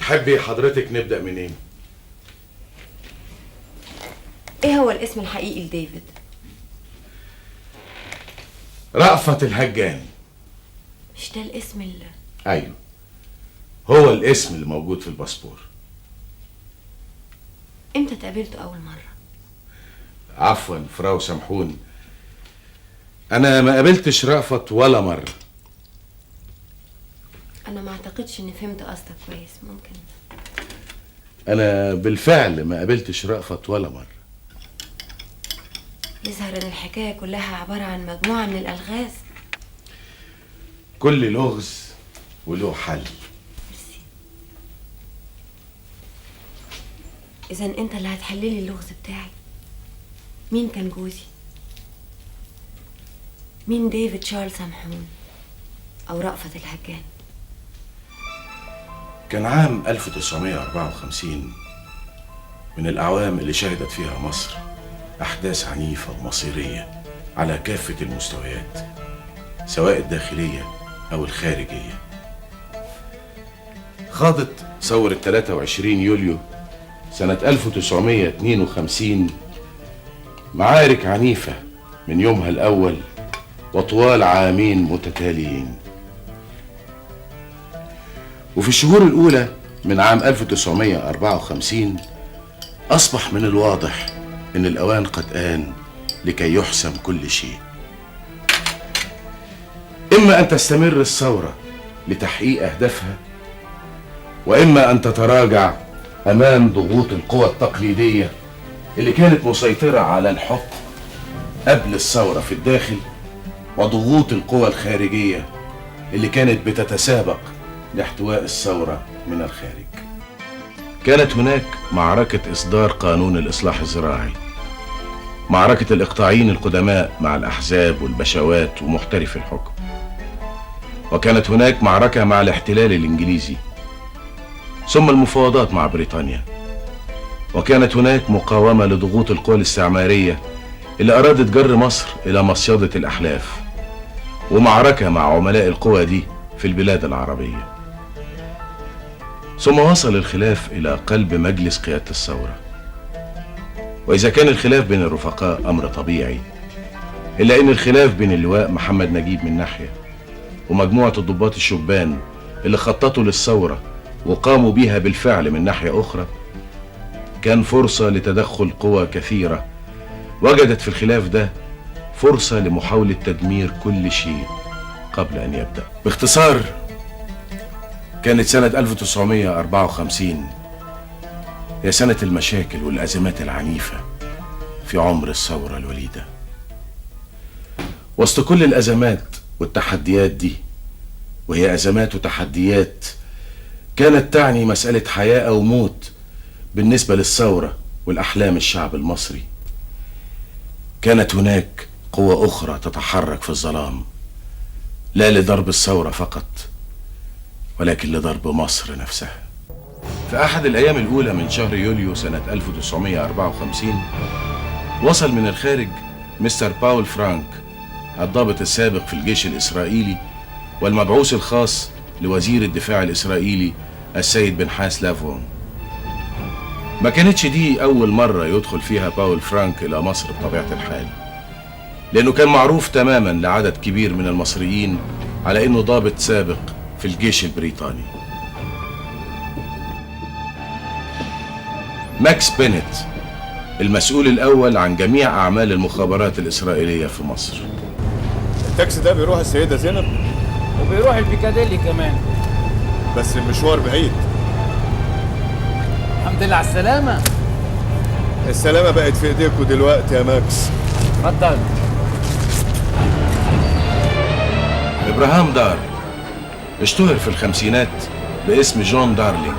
تحبي حضرتك نبدأ منين؟ ايه هو الاسم الحقيقي لديفيد؟ رأفت الهجان. مش ده الاسم اللي... ايوه، هو الاسم اللي موجود في الباسبور. امتى تقابلته اول مرة؟ عفوا فراو سامحون، انا ما قابلتش رأفت ولا مرة. انا ما اعتقدش اني فهمت قصدك كويس. ممكن انا بالفعل ما قابلتش رأفت ولا مرة. يظهر ان الحكاية كلها عبارة عن مجموعة من الالغاز. كل لغز وله حل. ميرسي. اذا انت اللي هتحللي اللغز بتاعي. مين كان جوزي؟ مين ديفيد شارل سامحون او رأفت الهجان؟ كان عام 1954 من الأعوام اللي شهدت فيها مصر أحداث عنيفة ومصيرية على كافة المستويات، سواء الداخلية أو الخارجية. خاضت ثورة 23 يوليو سنة 1952 معارك عنيفة من يومها الأول وطوال عامين متتاليين. وفي الشهور الأولى من عام 1954 أصبح من الواضح إن الأوان قد آن لكي يحسم كل شيء. إما أن تستمر الثورة لتحقيق أهدافها، وإما أن تتراجع أمام ضغوط القوى التقليدية اللي كانت مسيطرة على الحكم قبل الثورة في الداخل، وضغوط القوى الخارجية اللي كانت بتتسابق لاحتواء الثورة من الخارج. كانت هناك معركة إصدار قانون الإصلاح الزراعي، معركة الإقطاعيين القدماء مع الأحزاب والبشوات ومحترف الحكم، وكانت هناك معركة مع الاحتلال الإنجليزي، ثم المفاوضات مع بريطانيا، وكانت هناك مقاومة لضغوط القوى الاستعمارية اللي أرادت جر مصر إلى مصيدة الأحلاف، ومعركة مع عملاء القوى دي في البلاد العربية. ثم وصل الخلاف إلى قلب مجلس قيادة الثورة. وإذا كان الخلاف بين الرفقاء أمر طبيعي، إلا أن الخلاف بين اللواء محمد نجيب من ناحية ومجموعة الضباط الشبان اللي خططوا للثورة وقاموا بيها بالفعل من ناحية أخرى كان فرصة لتدخل قوى كثيرة وجدت في الخلاف ده فرصة لمحاولة تدمير كل شيء قبل أن يبدأ. باختصار، كانت سنة 1954 هي سنة المشاكل والأزمات العنيفة في عمر الثورة الوليدة. وسط كل الأزمات والتحديات دي، وهي أزمات وتحديات كانت تعني مسألة حياة أو موت بالنسبة للثورة والأحلام الشعب المصري، كانت هناك قوة أخرى تتحرك في الظلام، لا لضرب الثورة فقط ولكن لضرب مصر نفسها. في أحد الأيام الأولى من شهر يوليو سنة 1954 وصل من الخارج مستر باول فرانك، الضابط السابق في الجيش الإسرائيلي والمبعوث الخاص لوزير الدفاع الإسرائيلي السيد بنحاس لافون. ما كانتش دي أول مرة يدخل فيها باول فرانك إلى مصر بطبيعة الحال، لأنه كان معروف تماما لعدد كبير من المصريين على أنه ضابط سابق في الجيش البريطاني. ماكس بينيت المسؤول الأول عن جميع أعمال المخابرات الإسرائيلية في مصر. التاكسي ده بيروح السيدة زينب وبيروح البيكاديلي كمان، بس المشوار بعيد. الحمد لله على السلامة. السلامة بقت في ايديكوا دلوقتي يا ماكس. اتفضل. إبراهام دار اشتهر في الخمسينات باسم جون دارلينج،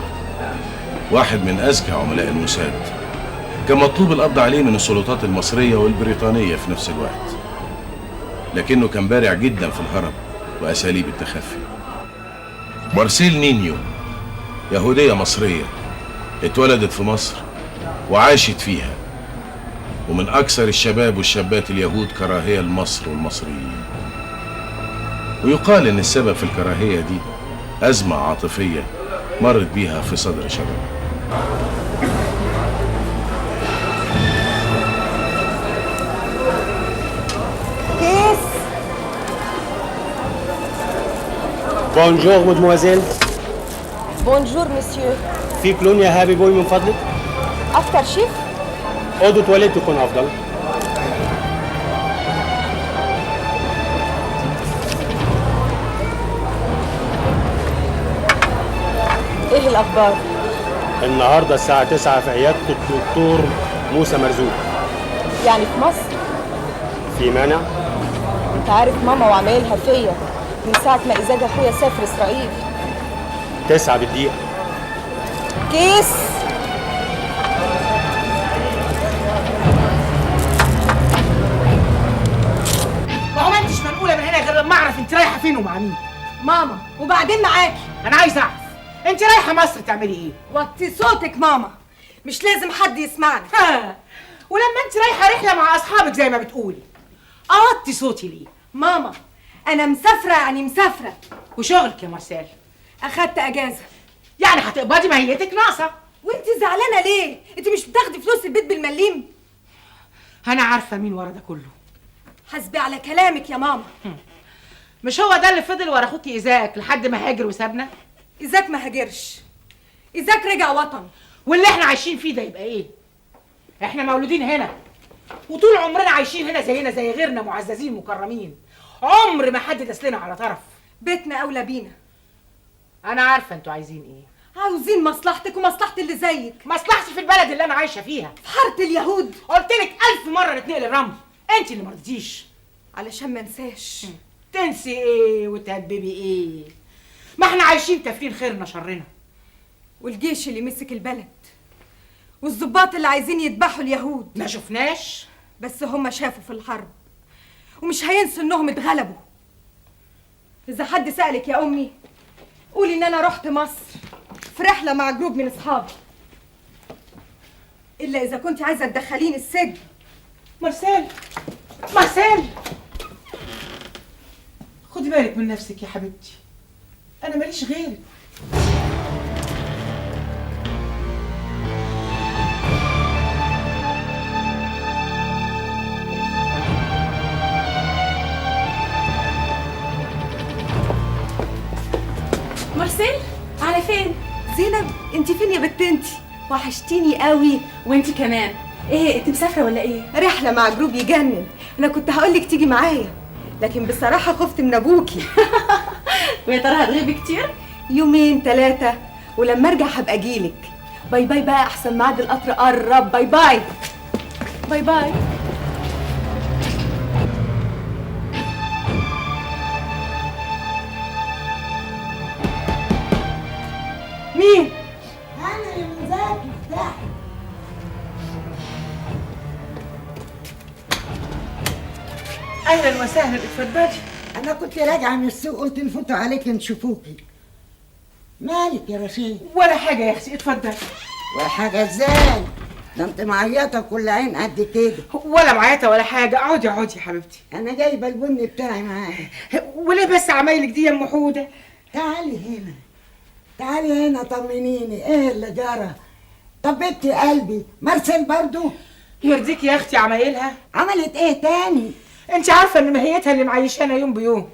واحد من أذكى عملاء الموساد. كان مطلوب القبض عليه من السلطات المصرية والبريطانية في نفس الوقت، لكنه كان بارع جدا في الهرب وأساليب التخفي. مارسيل نينيو يهودية مصرية اتولدت في مصر وعاشت فيها، ومن أكثر الشباب والشابات اليهود كراهية لمصر والمصريين. ويقال إن السبب في الكراهية دي أزمة عاطفية مرت بيها في صدر شباب. كيس. بونجور مدموزيل. بونجور مسيو. في كلون يا هابي بوي من فضلك؟ افتر شيف. اوضه تواليت تكون افضل. ايه الاخبار؟ النهارده الساعه 9 في عياده الدكتور موسى مرزوق. يعني في مصر؟ في مانع؟ انت عارف ماما وعمايلها فيا من ساعه ما ازاج اخويا سافر اسرائيل. 9 بالدقيقه. كيس. ما عملتش منقوله من هنا غير لما اعرف انت رايحه فين ومع مين. ماما وبعدين معاكي. انا عايز اعرف انت رايحه مصر تعملي ايه؟ وطي صوتك ماما، مش لازم حد يسمعني. ها، ولما انت رايحه رحله مع اصحابك زي ما بتقولي اوطي صوتي ليه؟ ماما انا مسافره، يعني مسافره. وشغلك يا مارسيل؟ اخدت اجازه. يعني هتقبضي ماهيتك ناقصه. وانت زعلانه ليه؟ انت مش بتاخدي فلوس البيت بالمليم؟ انا عارفه مين ورا ده كله. حسبي على كلامك يا ماما. مش هو ده اللي فضل ورا اخوكي ايزاك لحد ما هاجر وسابنا؟ ايزاك ما هاجرش، ايزاك رجع وطن. واللي احنا عايشين فيه ده يبقى ايه؟ احنا مولودين هنا وطول عمرنا عايشين هنا زينا زي غيرنا، معززين مكرمين، عمر ما حد دسلنا على طرف. بيتنا اولى بينا. انا عارفه انتوا عايزين ايه. عاوزين مصلحتك ومصلحه اللي زيك. مصلحتي في البلد اللي انا عايشه فيها. في حاره اليهود. قلت لك 1000 مره نتنقل الرمل، انت اللي ما رضيتيش. علشان ما انساش. تنسي ايه وتهببي ايه؟ ما احنا عايشين تفرين خيرنا شرنا. والجيش اللي مسك البلد والضباط اللي عايزين يذبحوا اليهود. ما شفناش، بس هم شافوا في الحرب ومش هينسوا انهم اتغلبوا. اذا حد سألك يا امي قولي ان انا رحت مصر في رحله مع جروب من اصحابي، الا اذا كنت عايزه تدخليني السجن. مارسيل مارسيل، خدي بالك من نفسك يا حبيبتي، انا ماليش غيرك. مارسيل على فين؟ زينب انت فين يا بنت انت؟ وحشتيني قوي. وانتي كمان. ايه انت مسافره ولا ايه؟ رحله مع جروب يجنن. انا كنت هقولك تيجي معايا لكن بصراحه خفت من ابوكي. ويا ترى هتغيبي كتير؟ 2 3 ولما ارجع هبقى اجيلك. باي باي بقى، احسن ميعاد القطر قرب. باي باي. باي باي. مين؟ أنا يا مزاجي افتحي. اهلا وسهلا، اتفضلي. أنا كنت راجعة من السوق قلت نفوت عليك نشوفوكي. مالك يا رشيد؟ ولا حاجه يا اختي، اتفضلي. وحاجة ازاي؟ ده انت معيطة كل عين قد كده. ولا معيطه ولا حاجه، اقعدي اقعدي يا حبيبتي. أنا جايبة البن بتاعي معايا. وليه بس عمايلك دي يا ام حوده؟ تعالي هنا، تعالي هنا طمنيني، ايه اللي جرى؟ طب بنتي قلبي مارسيل برضو يرضيك يا اختي عمايلها؟ عملت ايه تاني؟ انت عارفه ان ماهيتها اللي معيشانا يوم بيوم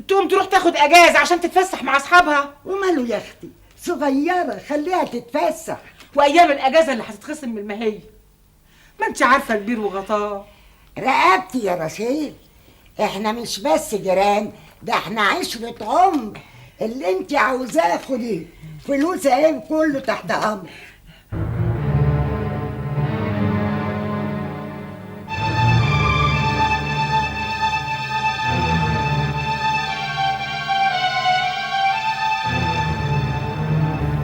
تقوم تروح تاخد اجازه عشان تتفسح مع اصحابها. وماله يا اختي، صغيرة خليها تتفسح. وايام الاجازه اللي هتتخصم من المهيه، ما انت عارفه البير وغطاه. رقبتي يا رشيد، احنا مش بس جيران، ده احنا عشرة عمر. اللي انت عاوزاه خديه، فلوس ايه كله تحت امر.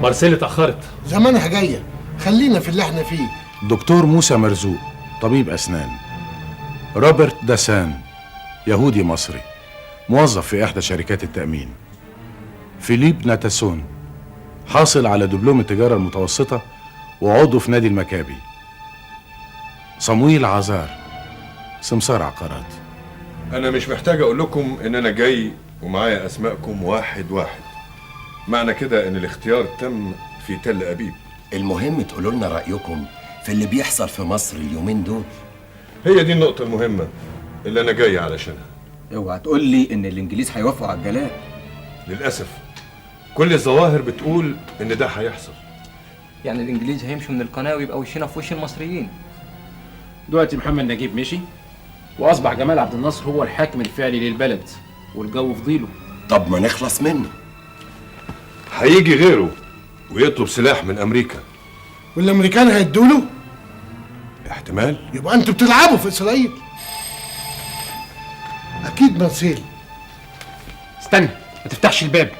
مارسيل اتأخرت. زمانها جاية، خلينا في اللي احنا فيه. دكتور موسى مرزوق طبيب أسنان. روبرت داسان يهودي مصري موظف في إحدى شركات التأمين. فيليب ناتاسون حاصل على دبلوم التجارة المتوسطة وعضو في نادي المكابي. صمويل عزار سمسار عقارات. انا مش محتاج اقول لكم ان انا جاي ومعايا اسماءكم واحد واحد. معنى كده ان الاختيار تم في تل ابيب. المهم تقولوا لنا رأيكم في اللي بيحصل في مصر اليومين دول. هي دي النقطة المهمة اللي انا جاي علشانها. اوعى تقول لي ان الانجليز هيوافقوا على الجلاء. للأسف كل الظواهر بتقول ان ده هيحصل. يعني الانجليز هيمشوا من القناه ويبقى وشنا في وش المصريين. دلوقتي محمد نجيب مشي واصبح جمال عبد الناصر هو الحاكم الفعلي للبلد والجو فضيله. طب ما نخلص منه. هيجي غيره ويطلب سلاح من امريكا. والامريكان هيدوله؟ احتمال. يبقى انتوا بتلعبوا في اسرائيل. اكيد مرسيل. استنى ما تفتحش الباب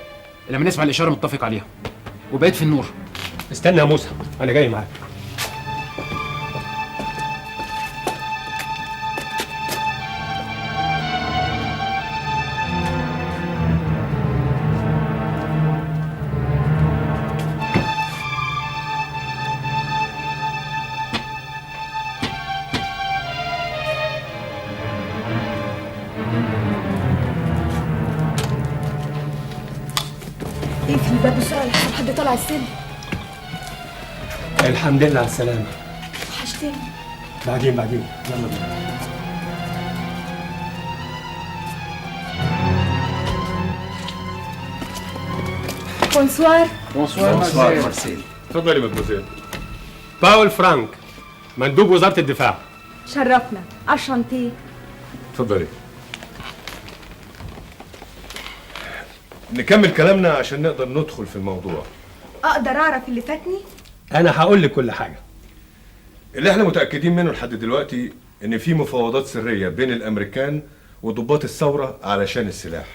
لما نسمع الاشاره متفق عليها وبقيت في النور. استنى يا موسى، انا جاي معاك. اقفل الباب بسرعه لحسن حد طالع السلم. الحمد لله على السلامة. وحشتني. بعدين يلا بينا. بونسوار. بونسوار مرسيل. اتفضلي مدموزيل. باول فرانك، مندوب وزارة الدفاع. شرفنا. اشانتي. اتفضلي. نكمل كلامنا عشان نقدر ندخل في الموضوع. اقدر اعرف اللي فاتني؟ أنا هقول لك كل حاجة. اللي احنا متأكدين منه لحد دلوقتي ان في مفاوضات سرية بين الامريكان وضباط الثورة علشان السلاح.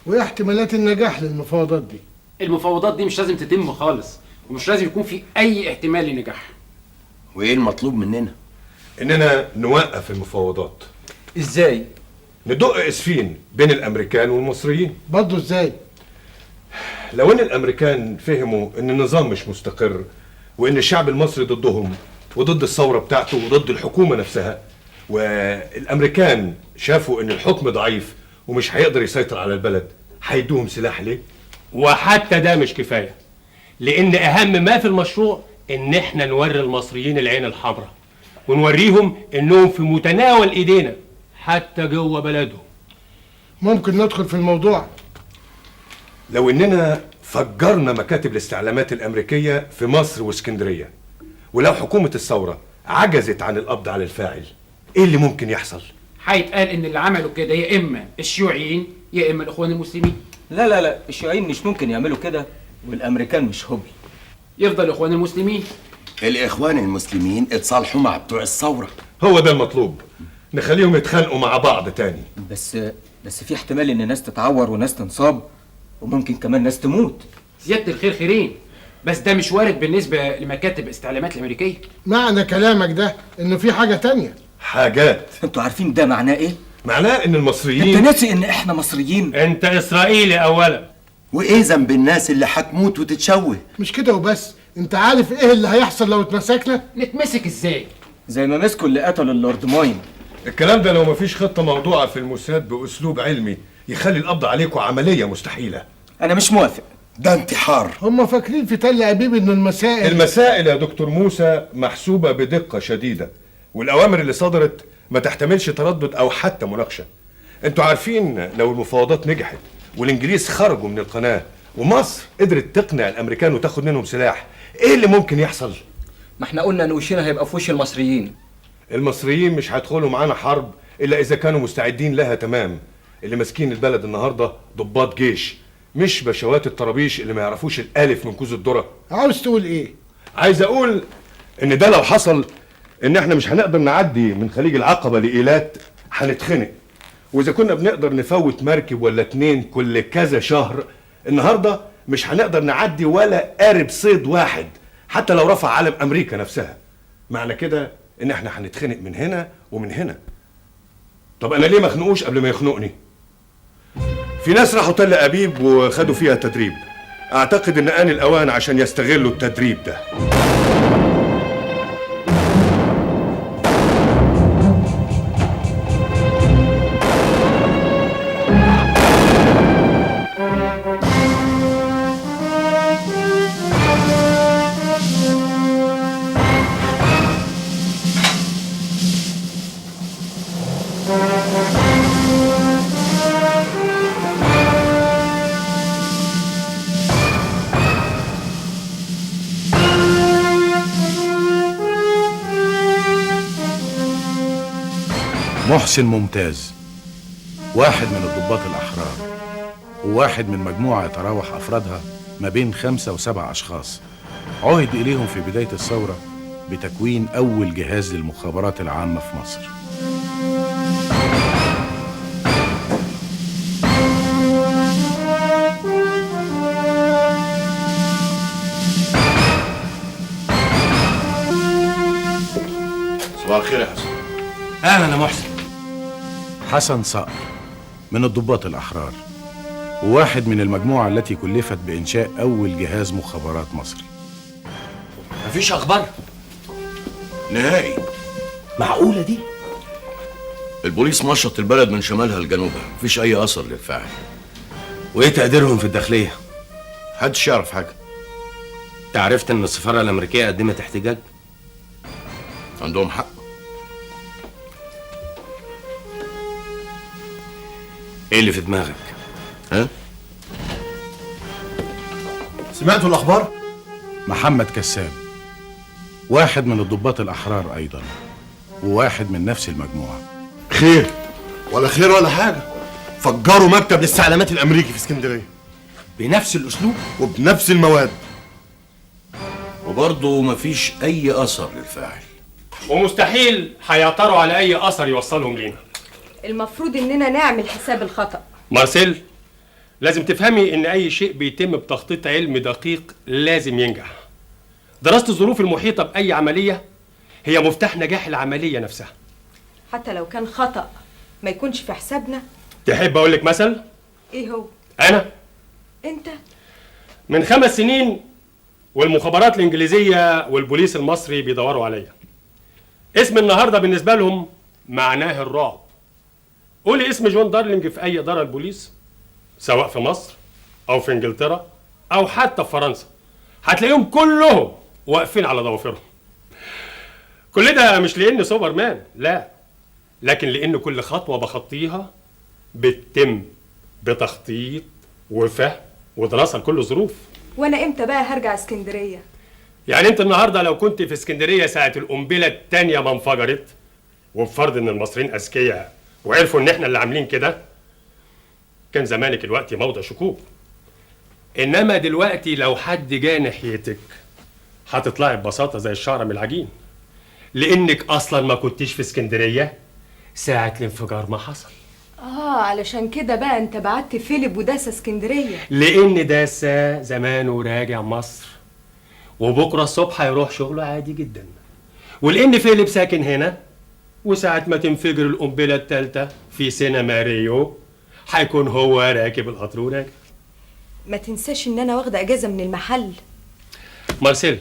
وايه احتمالات النجاح للمفاوضات دي؟ المفاوضات دي مش لازم تتم خالص ومش لازم يكون في اي احتمال لنجاح. وايه المطلوب مننا؟ اننا نوقف المفاوضات. ازاي؟ ندق اسفين بين الامريكان والمصريين. برضه ازاي؟ لو ان الامريكان فهموا ان النظام مش مستقر وان الشعب المصري ضدهم وضد الثورة بتاعته وضد الحكومة نفسها، والامريكان شافوا ان الحكم ضعيف ومش هيقدر يسيطر على البلد، هيدوهم سلاح ليه؟ وحتى ده مش كفاية، لأن أهم ما في المشروع إن إحنا نوري المصريين العين الحمراء ونوريهم إنهم في متناول إيدينا حتى جوه بلدهم. ممكن ندخل في الموضوع. لو اننا فجرنا مكاتب الاستعلامات الامريكية في مصر واسكندرية، ولو حكومة الثورة عجزت عن القبض على الفاعل، ايه اللي ممكن يحصل؟ هيتقال ان اللي عملوا كده يا اما الشيوعيين يا اما الاخوان المسلمين. لا الشيوعيين مش ممكن يعملوا كده والامريكان مش هبل. يفضل الاخوان المسلمين. الاخوان المسلمين اتصالحوا مع بتوع الثورة. هو ده المطلوب، نخليهم يتخانقوا مع بعض تاني. بس في احتمال ان ناس تتعور وناس تنصاب وممكن كمان ناس تموت. زيادة الخير خيرين، بس ده مش وارد بالنسبة لمكاتب الاستعلامات الامريكية. معنى كلامك ده انه في حاجة تانية. حاجات. انتوا عارفين ده معناه ايه؟ معناه ان المصريين. انت ناسي ان احنا مصريين؟ انت اسرائيلي اولا. وايه ذنب الناس اللي هتموت وتتشوه؟ مش كده وبس، انت عارف ايه اللي هيحصل لو اتمسكنا؟ نتمسك ازاي؟ زي ما مسكوا اللي قتلوا اللورد ماين. الكلام ده لو مفيش خطة موضوعة في الموساد باسلوب علمي يخلي القبض عليكم عملية مستحيلة. انا مش موافق. ده انتحار. هم فاكرين في تل ابيب ان المسائل يا دكتور موسى محسوبة بدقة شديدة، والاوامر اللي صدرت ما تحتملش تردد او حتى مناقشة. انتوا عارفين لو المفاوضات نجحت والانجليز خرجوا من القناة ومصر قدرت تقنع الامريكان وتاخد منهم سلاح، ايه اللي ممكن يحصل؟ ما احنا قلنا ان وشنا هيبقى في وش المصريين. المصريين مش هيدخلوا معانا حرب الا اذا كانوا مستعدين لها تمام. اللي ماسكين البلد النهارده ضباط جيش، مش بشوات الطرابيش اللي ما يعرفوش الالف من كوز الذره. عاوز تقول ايه؟ عايز اقول ان ده لو حصل ان احنا مش هنقدر نعدي من خليج العقبه لايلات، هنتخنق. واذا كنا بنقدر نفوت مركب ولا اتنين كل كذا شهر، النهارده مش هنقدر نعدي ولا قارب صيد واحد حتى لو رفع علم امريكا نفسها. معنى كده ان احنا هنتخنق من هنا ومن هنا. طب انا ليه ما اخنقوش قبل ما يخنقني؟ في ناس راحوا تل ابيب وخدوا فيها تدريب، اعتقد ان آن الاوان عشان يستغلوا التدريب ده. محسن ممتاز، واحد من الضباط الأحرار، وواحد من مجموعة يتراوح أفرادها ما بين 5 و7 أشخاص، عهد إليهم في بداية الثورة بتكوين أول جهاز للمخابرات العامة في مصر. صباح الخير يا حسن. أهلا يا محسن. حسن صقر من الضباط الأحرار، وواحد من المجموعة التي كلفت بإنشاء أول جهاز مخابرات مصري. مفيش أخبار نهائي. معقولة دي؟ البوليس مشط البلد من شمالها لجنوبها، مفيش أي أثر للفاعل. وإيه تقديرهم في الداخلية؟ محدش يعرف حاجة. أنت عرفت إن السفارة الأمريكية قدمت احتجاج؟ عندهم حق. إيه اللي في دماغك؟ ها؟ سمعتوا الأخبار؟ محمد كساب، واحد من الضباط الأحرار أيضا، وواحد من نفس المجموعة. خير ولا خير ولا حاجة، فجروا مكتب الاستعلامات الأمريكي في اسكندرية بنفس الأسلوب وبنفس المواد، وبرضه مفيش أي أثر للفاعل. ومستحيل هيعثروا على أي أثر يوصلهم لينا. المفروض إننا نعمل حساب الخطأ. مارسيل، لازم تفهمي إن أي شيء بيتم بتخطيط علمي دقيق لازم ينجح. دراسة الظروف المحيطة بأي عملية هي مفتاح نجاح العملية نفسها. حتى لو كان خطأ ما يكونش في حسابنا. تحب أقول لك مثل؟ إيه هو؟ أنا أنت؟ من 5 سنين والمخابرات الإنجليزية والبوليس المصري بيدوروا عليا. اسم النهاردة بالنسبة لهم معناه الرعب. قولي اسم جون دارلينج في أي إدارة البوليس، سواء في مصر أو في إنجلترا أو حتى في فرنسا، هتلاقيهم كلهم واقفين على ضوافرهم. كل ده مش لأني سوبر مان، لا، لكن لأن كل خطوة بخطيها بتتم بتخطيط وفهم ودراسة لكل الظروف. وأنا إمتى بقى هرجع اسكندرية؟ يعني أنت النهاردة لو كنت في اسكندرية ساعة القنبلة التانية ما انفجرت، وبفرض إن المصريين أذكياء وعرفوا إن إحنا اللي عاملين كده، كان زمانك دلوقتي موضع شكوك. إنما دلوقتي لو حد جه ناحيتك هتطلعي ببساطة زي الشعرة من العجين، لأنك أصلا ما كنتيش في اسكندرية ساعة الانفجار ما حصل. علشان كده بقى أنت بعت فيليب وداسة اسكندرية. لأن داسة زمانه راجع مصر، وبكرة الصبح هيروح شغله عادي جدا. ولأن فيليب ساكن هنا، وساعة ما تنفجر القنبلة التالتة في سينما ريو هيكون هو راكب القطر وراجع. ما تنساش إن أنا واخدة أجازة من المحل. مارسيل،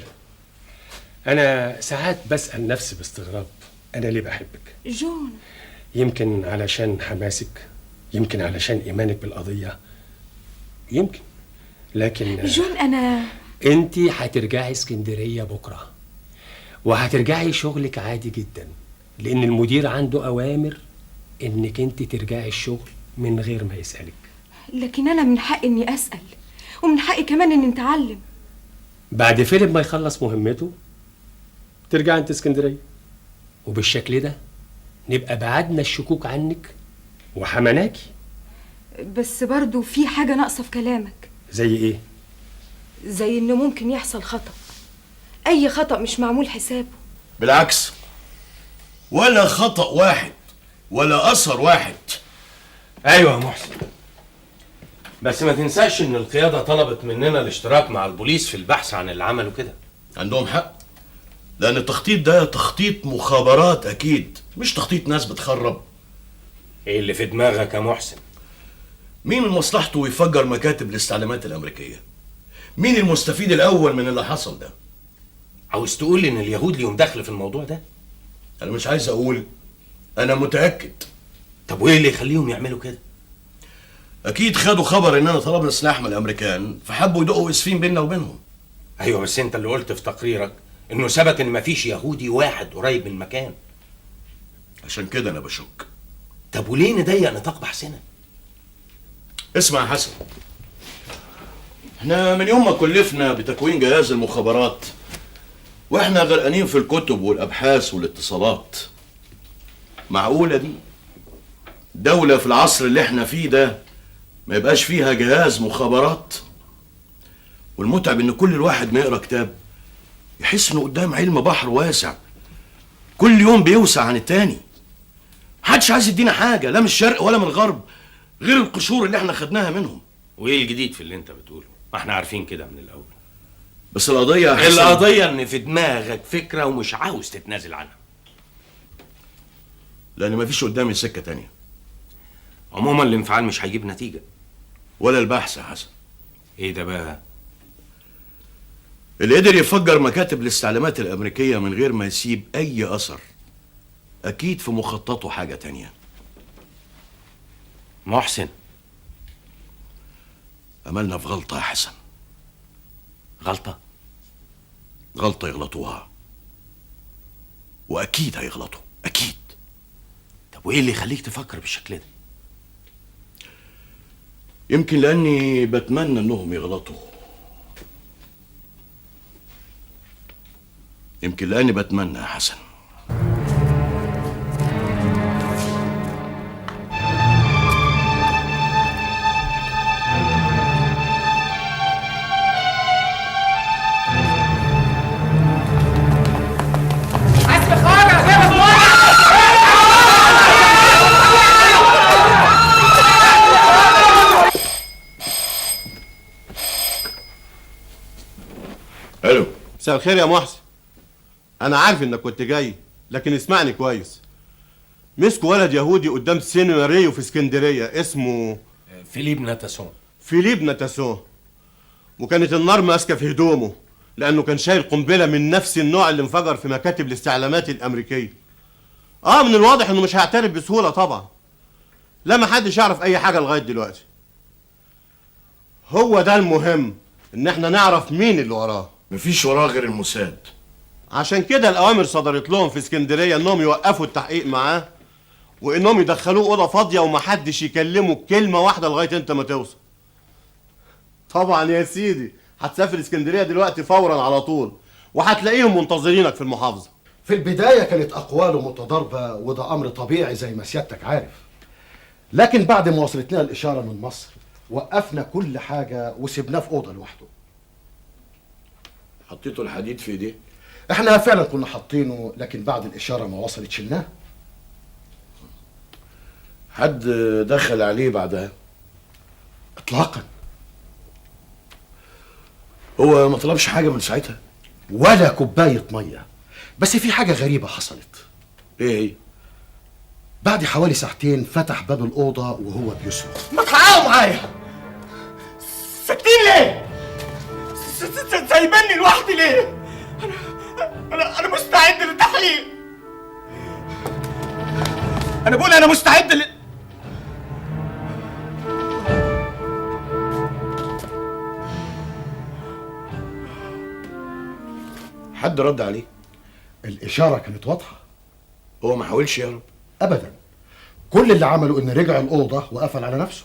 أنا ساعات بسأل نفسي باستغراب أنا ليه بحبك؟ جون، يمكن علشان حماسك، يمكن علشان إيمانك بالقضية، يمكن، لكن جون أنت هترجعي اسكندرية بكرة، وهترجعي شغلك عادي جدا، لأن المدير عنده أوامر إنك أنت ترجعي الشغل من غير ما يسألك. لكن أنا من حقي إني أسأل، ومن حقي كمان إني نتعلم. بعد فيليب ما يخلص مهمته ترجع أنت اسكندرية، وبالشكل ده نبقى بعدنا الشكوك عنك وحمناكي. بس برضو في حاجة ناقصة في كلامك. زي إيه؟ زي إنه ممكن يحصل خطأ، أي خطأ مش معمول حسابه. بالعكس، ولا خطأ واحد ولا أثر واحد. أيوة يا محسن، بس ما تنساش إن القيادة طلبت مننا الاشتراك مع البوليس في البحث عن اللي عملوا كده. عندهم حق، لأن التخطيط ده تخطيط مخابرات أكيد، مش تخطيط ناس بتخرب. إيه اللي في دماغك يا محسن؟ مين من مصلحته يفجر مكاتب الاستعلامات الأمريكية؟ مين المستفيد الأول من اللي حصل ده؟ عاوز تقول إن اليهود ليهم دخل في الموضوع ده؟ أنا مش عايز أقول، أنا متأكد. طب وإيه اللي يخليهم يعملوا كده؟ أكيد خدوا خبر إننا طلبنا سلاح من الأمريكان، فحبوا يدقوا اسفين بيننا وبينهم. أيوة، بس أنت اللي قلت في تقريرك إنه ثبت إن مفيش يهودي واحد قريب من المكان. عشان كده أنا بشك. طب وليه نضيق نطاق بحثنا؟ اسمع يا حسن، احنا من يوم ما كلفنا بتكوين جهاز المخابرات واحنا غرقانين في الكتب والابحاث والاتصالات. معقولة دي دولة في العصر اللي احنا فيه ده ما يبقاش فيها جهاز مخابرات؟ والمتعب ان كل الواحد ما يقرا كتاب يحس انه قدام علم بحر واسع، كل يوم بيوسع عن التاني. محدش عايز يدينا حاجة لا من الشرق ولا من الغرب غير القشور اللي احنا خدناها منهم. وايه الجديد في اللي انت بتقوله؟ ما احنا عارفين كده من الاول. بس القضية يا حسن، القضية ان في دماغك فكرة ومش عاوز تتنازل عنها. لان مفيش قدامي سكة تانية. عموما الانفعال مش هيجيب نتيجة. ولا البحث يا حسن. ايه ده بقى؟ اللي قدر يفجر مكاتب الاستعلامات الامريكية من غير ما يسيب اي اثر اكيد في مخططه حاجة تانية. محسن، املنا في غلطة يا حسن. غلطة؟ غلطة يغلطوها، واكيد هيغلطوا اكيد. طب وايه اللي يخليك تفكر بالشكل ده؟ يمكن لاني بتمنى انهم يغلطوا، يمكن لاني بتمنى يا حسن. الو، مساء الخير يا محسن. انا عارف انك كنت جاي، لكن اسمعني كويس. مسكوا ولد يهودي قدام سينما ريو في اسكندريه اسمه فيليب ناتاسون. فيليب ناتاسون، وكانت النار ماسكه في هدومه لانه كان شايل قنبله من نفس النوع اللي انفجر في مكاتب الاستعلامات الامريكيه. من الواضح انه مش هيعترف بسهوله طبعا. لا، ما حدش يعرف اي حاجه لغايه دلوقتي. هو ده المهم، ان احنا نعرف مين اللي وراه. مفيش وراه غير الموساد. عشان كده الاوامر صدرت لهم في اسكندريه انهم يوقفوا التحقيق معاه، وانهم يدخلوه اوضه فاضيه ومحدش يكلمه كلمه واحده لغايه انت ما توصل. طبعا يا سيدي هتسافر اسكندريه دلوقتي فورا على طول، وهتلاقيهم منتظرينك في المحافظه. في البدايه كانت اقواله متضاربه، وده امر طبيعي زي ما سيادتك عارف. لكن بعد ما وصلتنا الاشاره من مصر وقفنا كل حاجه وسيبناه في اوضه لوحده. حطيته الحديد في ايديه؟ احنا فعلا كنا حاطينه، لكن بعد الاشاره ما وصلت شلناه. حد دخل عليه بعدها؟ اطلاقا. هو ما طلبش حاجه من ساعتها؟ ولا كوبايه ميه. بس في حاجه غريبه حصلت. ايه هي؟ بعد حوالي ساعتين فتح باب الاوضه وهو بيصرخ. ما تحققوا معايا. ساكتين ليه؟ سايبني لوحدي ليه؟ أنا مستعد للتحقيق. أنا بقول أنا مستعد حد رد عليه؟ الاشاره كانت واضحه. هو ما حاولش يهرب؟ ابدا. كل اللي عمله ان رجع الاوضه وقفل على نفسه.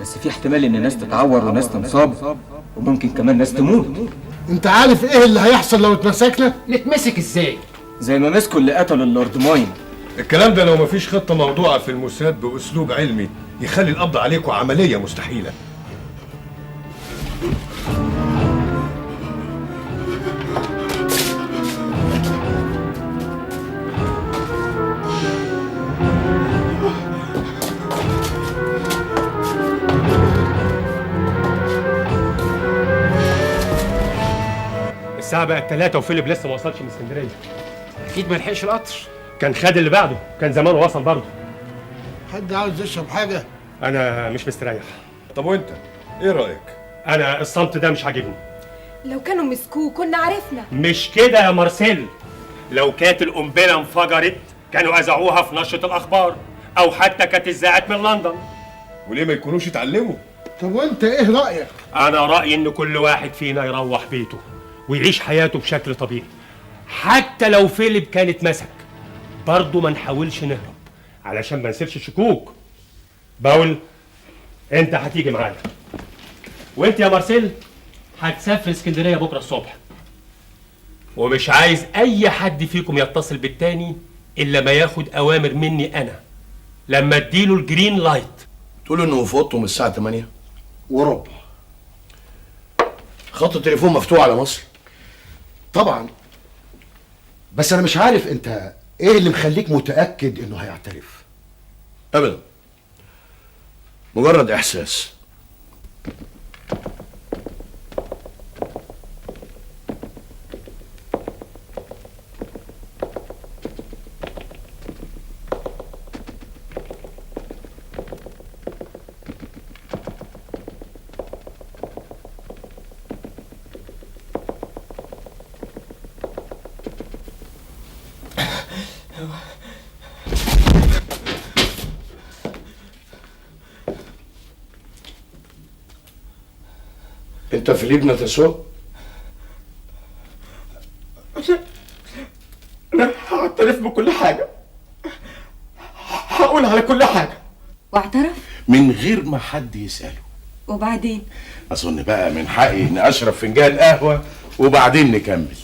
بس في احتمال ان ناس تتعور وناس تنصاب، وممكن كمان ناس تموت. انت عارف ايه اللي هيحصل لو اتمسكنا؟ نتمسك ازاي؟ زي ما مسكوا اللي قتلوا اللورد ماين. الكلام ده لو مفيش خطة موضوعة في الموساد بأسلوب علمي يخلي القبض عليكم عملية مستحيلة. الساعة بقت 3 وفيليب لسه ما وصلش من اسكندرية. اكيد ما لحقش القطر. كان خد اللي بعده، كان زمانه وصل برضه. حد عاوز يشرب حاجه؟ أنا مش مستريح. طب وأنت؟ إيه رأيك؟ أنا الصمت ده مش عاجبني. لو كانوا مسكوه كنا عرفنا. مش كده يا مارسيل. لو كانت القنبلة انفجرت كانوا أذاعوها في نشرة الأخبار، أو حتى كانت اتذاعت من لندن. وليه ما يكونوش اتعلموا؟ طب وأنت إيه رأيك؟ أنا رأيي إن كل واحد فينا يروح بيته ويعيش حياته بشكل طبيعي. حتى لو فيليب كان اتمسك برضه ما نحاولش نهرب علشان ما نسيبش شكوك. باول، انت هتيجي معايا، وانت يا مارسيل هتسافر اسكندريه بكره الصبح، ومش عايز اي حد فيكم يتصل بالتاني الا ما ياخد اوامر مني انا لما اديله الجرين لايت. تقول انه في اوضته من الساعه 8 وربع. خط التليفون مفتوح على مصر طبعا، بس انا مش عارف انت ايه اللي مخليك متاكد انه هيعترف. ابدا، مجرد احساس. انت فيليب ناتاسو؟ انا هعترف بكل حاجه، هقول على كل حاجه. واعترف؟ من غير ما حد يسأله. وبعدين؟ أظن بقى من حقي إن أشرب فنجان قهوة وبعدين نكمل.